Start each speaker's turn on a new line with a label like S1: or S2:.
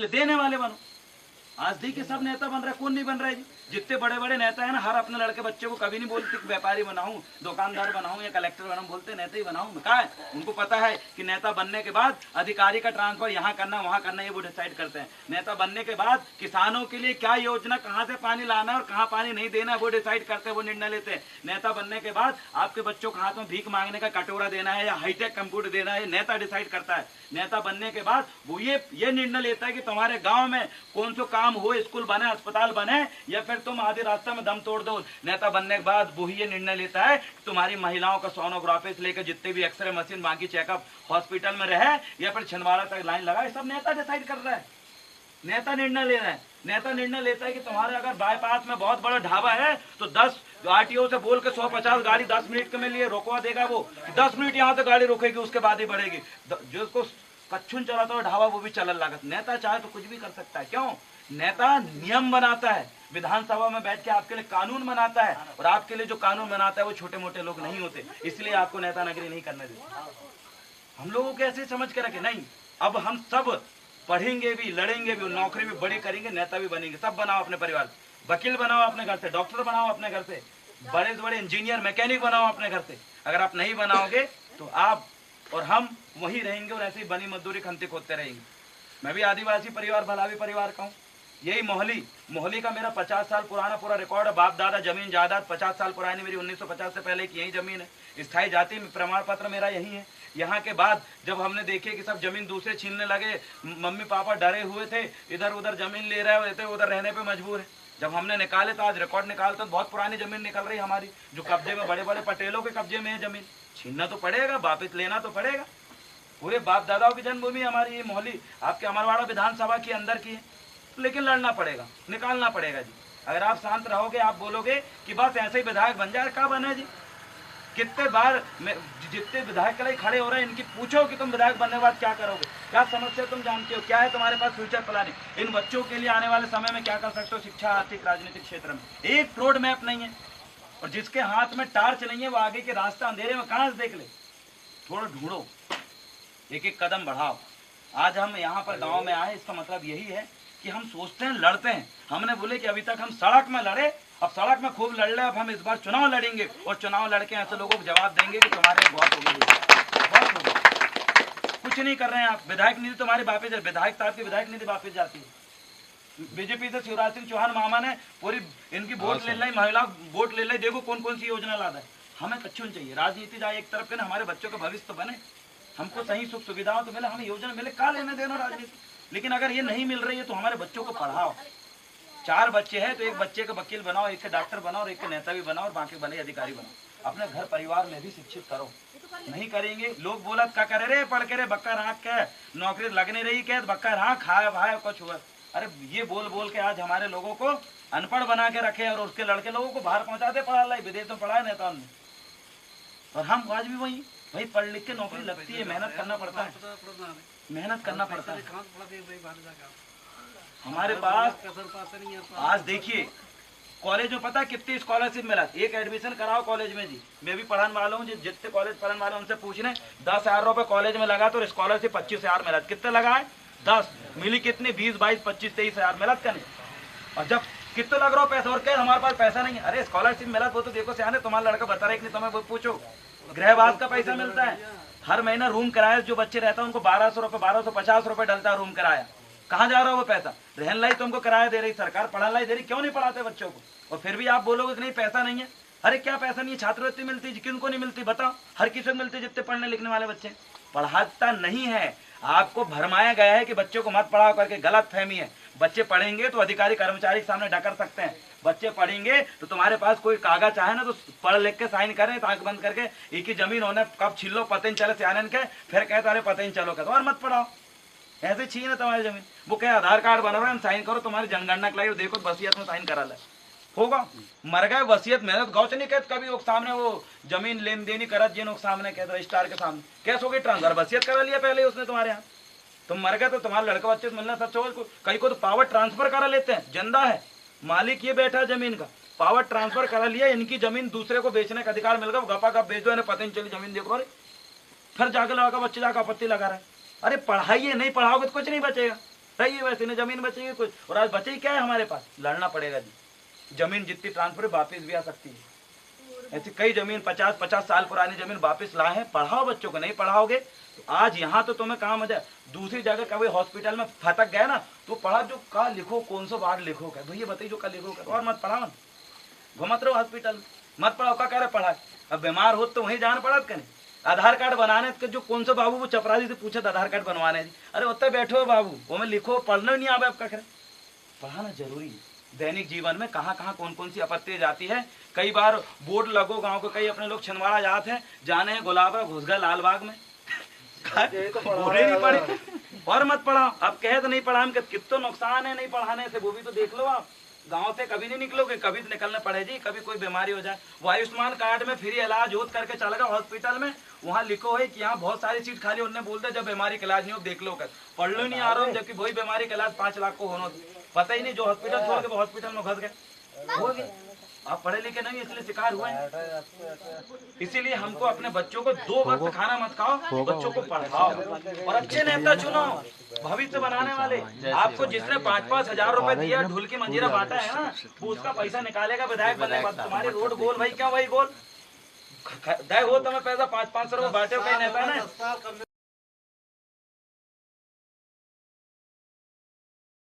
S1: पहले देने वाले बनो। आज देखिए सब नेता बन रहा है, कौन नहीं बन रहा है जी? जितने बड़े बड़े नेता है ना, हर अपने लड़के बच्चे को कभी नहीं बोलते कि व्यापारी बनाऊं, दुकानदार बनाऊं या कलेक्टर बनाऊं, बोलते नेता ही बनाऊं। कहा है उनको पता है कि नेता बनने के बाद अधिकारी का ट्रांसफर यहाँ करना वहां करना, ये वो डिसाइड करते हैं। नेता बनने के बाद किसानों के लिए क्या योजना, कहाँ से पानी लाना और कहाँ पानी नहीं देना, वो डिसाइड करते हैं, वो निर्णय लेते हैं। नेता बनने के बाद आपके बच्चों के हाथ में भीख मांगने का कटोरा देना है या हाईटेक कंप्यूटर देना है, नेता डिसाइड करता है। नेता बनने के बाद वो ये निर्णय लेता है कि तुम्हारे गांव में कौन सा काम हो, स्कूल बने, अस्पताल बने, या फिर तुम आधे रास्ते में दम तोड़ दो। नेता बनने के बाद वही ये निर्णय लेता है कि तुम्हारी महिलाओं का सोनोग्राफी से लेकर जितने भी एक्सरे मशीन, बाकी चेकअप हॉस्पिटल में रहे या फिर छिंदवाड़ा तक लाइन लगा, ये सब नेता डिसाइड कर रहा है। नेता निर्णय ले रहा है। नेता निर्णय लेता है कि तुम्हारे अगर बाईपास में बहुत बड़ा ढाबा है तो 10 आरटीओ से बोल के 150 गाड़ी 10 मिनट के में लिए रोकवा देगा। वो 10 मिनट यहाँ से गाड़ी रोकेगी, उसके बाद ही बढ़ेगी। जो उसको कच्छुन चलाता हो ढाबा, वो भी चलन लागत। नेता चाहे तो कुछ भी कर सकता है। क्यों? नेता नियम बनाता है, विधानसभा में बैठ के आपके लिए कानून बनाता है, और आपके लिए जो कानून बनाता है वो छोटे मोटे लोग नहीं होते, इसलिए आपको नेता नगरी नहीं करने देते। हम लोगों को ऐसे समझ के रखे नहीं, अब हम सब पढ़ेंगे भी, लड़ेंगे भी, नौकरी भी बड़ी करेंगे, नेता भी बनेंगे। सब बनाओ अपने परिवार, वकील बनाओ अपने घर से, डॉक्टर बनाओ अपने घर से, बड़े से बड़े इंजीनियर मैकेनिक बनाओ अपने घर से। अगर आप नहीं बनाओगे तो आप और हम वही रहेंगे और ऐसे ही बनी मजदूरी खंती खोदते रहेंगे। मैं भी आदिवासी परिवार, भलावी परिवार का हूँ। यही मोहली का मेरा 50 साल पुराना पूरा रिकॉर्ड है। बाप दादा जमीन जायदाद 50 साल पुरानी मेरी, 1950 से पहले की यही जमीन है। स्थायी जाति प्रमाण पत्र मेरा यही है। यहाँ के बाद जब हमने देखे कि सब जमीन दूसरे छीनने लगे, मम्मी पापा डरे हुए थे, इधर उधर जमीन ले रहे थे, उधर रहने पे मजबूर है। जब हमने निकाले तो आज रिकॉर्ड निकालते तो बहुत पुरानी जमीन निकल रही हमारी, जो कब्जे में बड़े बड़े पटेलों के कब्जे में है जमीन। छीनना तो पड़ेगा, वापिस लेना तो पड़ेगा। पूरे बाप दादाओं की जन्मभूमि हमारी ये मोहली आपके अमरवाड़ा विधानसभा के अंदर की है, लेकिन लड़ना पड़ेगा, निकालना पड़ेगा जी। अगर आप शांत रहोगे, आप बोलोगे कि बस ऐसे ही विधायक बन जाए, क्या बने जी? कितने बार जितने विधायक के लिए खड़े हो रहे हैं, इनकी पूछो कि तुम विधायक बनने के बाद क्या करोगे, क्या समस्या तुम जानते हो, क्या है तुम्हारे पास फ्यूचर प्लानिंग, इन बच्चों के लिए आने वाले समय में क्या कर सकते हो, शिक्षा, आर्थिक, राजनीतिक क्षेत्र में। एक रोड मैप नहीं है, और जिसके हाथ में टार्च नहीं है वो आगे के रास्ता अंधेरे में कहां से देख ले। थोड़ा ढूंढो, एक एक कदम बढ़ाओ। आज हम यहाँ पर गांव में आए, इसका मतलब यही है कि हम सोचते हैं, लड़ते हैं। हमने बोले कि अभी तक हम सड़क में लड़े, अब सड़क में खूब लड़ ले, अब हम इस बार चुनाव लड़ेंगे और चुनाव लड़के ऐसे लोगों को जवाब देंगे कि तुम्हारे बहुत हो गई। कुछ नहीं कर रहे हैं आप। विधायक निधि तुम्हारी वापिस, विधायक साहब की विधायक निधि वापिस जाती है। बीजेपी से शिवराज सिंह चौहान मामा ने पूरी इनकी वोट ले ली, महिला वोट ले ली, देखो कौन कौन सी योजना लादा है। हमें कच्छून चाहिए, राजनीति जाए एक तरफ के ना, हमारे बच्चों का भविष्य तो बने, हमको सही सुख सुविधाओं तो मिले, हमें योजना मिले, का लेना देना राजनीति। लेकिन अगर ये नहीं मिल रही है तो हमारे बच्चों को पढ़ाओ। 4 बच्चे हैं तो एक बच्चे का वकील बनाओ, एक का डॉक्टर बनाओ और एक का नेता भी बनाओ और बाकी बड़े अधिकारी बनाओ। अपने घर परिवार में भी शिक्षित करो। नहीं करेंगे, लोग बोला क्या करे रे, पढ़ के रे बक्का राख के नौकरी लगने रही के बक्का राख खाए भाई कुछ हुआ। अरे ये बोल बोल के आज हमारे लोगों को अनपढ़ बना के रखे और उसके लड़के लोगों को बाहर पहुंचाते, पढ़ा लाई विदेश में पढ़ाए नेताओं ने। और हम आज भी वही भाई, पढ़ लिख के नौकरी लगती है, मेहनत करना पड़ता है, मेहनत करना पड़ता है। हमारे पास आज देखिए कॉलेज में पता कितनी स्कॉलरशिप मिला, एक एडमिशन कराओ कॉलेज में जी। मैं भी पढ़ाने वाला हूँ, जितने कॉलेज पढ़ाने वाले उनसे पूछने 10,000 रुपए कॉलेज में लगा तो स्कॉलरशिप 25,000 मिला। कितने लगा है? 10 मिली कितनी, 20, 22, 25, 23,000 मिला क्या नहीं। और जब कितने लग रहा हो पैसा, और क्या हमारे पास पैसा नहीं है। अरे स्कॉलरशिप मिला वो तो देखो सियाने, तुम्हारा लड़का बता रहा है कि नहीं, तुम्हें वो पूछो। गृहवास का पैसा मिलता है, हर महीना रूम किराया जो बच्चे रहता है उनको 1200 रुपए, 1250 रुपए डलता है रूम किराया। कहाँ जा रहा है वो पैसा? रहन लाई तुमको किराया दे रही सरकार, पढ़ाने लाई दे रही, क्यों नहीं पढ़ाते बच्चों को? और फिर भी आप बोलोगे कि नहीं पैसा नहीं है। अरे क्या पैसा नहीं है? छात्रवृत्ति मिलती है, किनको नहीं मिलती बताओ? हर किसी को मिलती है, जितने पढ़ने लिखने वाले बच्चे। पढ़ाता नहीं है, आपको भरमाया गया है कि बच्चों को मत पढ़ाओ करके, गलत फहमी है। बच्चे पढ़ेंगे तो अधिकारी कर्मचारी के सामने डकर सकते हैं, बच्चे पढ़ेंगे तो तुम्हारे पास कोई कागज चाहे ना तो पढ़ लिख के साइन करें, तो आंख बंद करके एक ही जमीन होने कब छीन लो पता नहीं चले सियाने के, फिर कहते अरे पता नहीं चलो कहते, और मत पढ़ाओ। ऐसे छीन है तुम्हारी जमीन, वो क्या आधार कार्ड बना रहा है, साइन करो, तुम्हारी जनगणना के लिए देखो वसीयत में साइन करा ले होगा। मर गए वसीयत मेहनत गौ से नहीं कहते कभी, वो सामने वो जमीन लेन देनी करत जिन सामने कहते रजिस्ट्रार के सामने कैसे हो गई ट्रांसफर, वसीयत करा लिया पहले उसने तुम्हारे यहाँ। तुम मर गए तो तुम्हारे लड़का बच्चे से मिलना सच हो, कहीं को तो पावर ट्रांसफर करा लेते हैं, जिंदा है मालिक ये बैठा जमीन का, पावर ट्रांसफर करा लिया, इनकी जमीन दूसरे को बेचने का अधिकार मिल गया, गपा गप बेच दो, इन्हें पता नहीं चली जमीन देखो, अरे फिर जाके लगा बच्चे जाकर आपत्ति लगा रहे। अरे पढ़ाइए, नहीं पढ़ाओगे तो कुछ नहीं बचेगा। सही है, वैसे नहीं जमीन बचेगी कुछ। और आज बचे क्या है हमारे पास, लड़ना पड़ेगा जी। जमीन जितनी ट्रांसफर वापिस भी आ सकती है, ऐसी कई जमीन 50-50 साल पुरानी जमीन वापस लाए हैं। पढ़ाओ बच्चों को, नहीं पढ़ाओगे तो आज यहाँ तो तुम्हें काम हो जाए, दूसरी जगह कभी हॉस्पिटल में फटक गए ना तो पढ़ा जो का लिखो, कौन सा वार्ड लिखो का भैया बताइए, जो का लिखो का, और मत पढ़ाओ, घुमत रहो हॉस्पिटल में, मत पढ़ाओ। का कह रहे पढ़ा, अब बीमार हो तो वहीं जान पड़त करें। आधार कार्ड बनाने के जो कौन सा बाबू वो चपरासी से पूछत आधार कार्ड बनवाने, अरे उत्ते बैठो बाबू, वो में लिखो, पढ़ना नहीं आवे आपका, करे पढ़ाना जरूरी है। दैनिक जीवन में कहाँ कहाँ कौन कौन सी आपत्ति जाती है। कई बार बोर्ड लगो गांव के, कई अपने लोग छिंदवाड़ा जाते हैं, जाने हैं गुलाबा घुस गए लाल बाग में बोले नहीं पढ़े और मत पढ़ाओ। अब कहे तो नहीं पढ़ा, कितना नुकसान है नहीं पढ़ाने से, वो भी तो देख लो। आप गांव से कभी नहीं निकलोगे, कभी तो निकलना पड़े जी, कभी कोई बीमारी हो जाए। वो आयुष्मान कार्ड में फ्री इलाज होत करके चल गया हॉस्पिटल में, वहाँ लिखो है कि यहाँ बहुत सारी सीट खाली, उन्होंने बोलते जब बीमारी का इलाज नहीं हो देख लो कर, पढ़ लो नहीं आ रहा हूँ, जबकि वही बीमारी का इलाज 5 लाख को होना पता ही नहीं, जो हॉस्पिटल छोड़ के वो हॉस्पिटल में घुस गए हो गए। आप पढ़े लिखे नहीं इसलिए शिकार हुए हैं। इसीलिए हमको अपने बच्चों को 2 वक्त खाना मत खाओ, बच्चों को पढ़ाओ और अच्छे नेता चुनो भविष्य बनाने वाले। आपको जिसने 5-5 हजार रुपए दिया, ढोल की मंजीरा बांटा है ना, वो उसका पैसा निकालेगा विधायक बनने के बाद। तुम्हारी रोड गोल भाई, क्या भाई गोल दे हो, तुम्हें पैसा 500-500 रुपए बांटे कई नेता ने।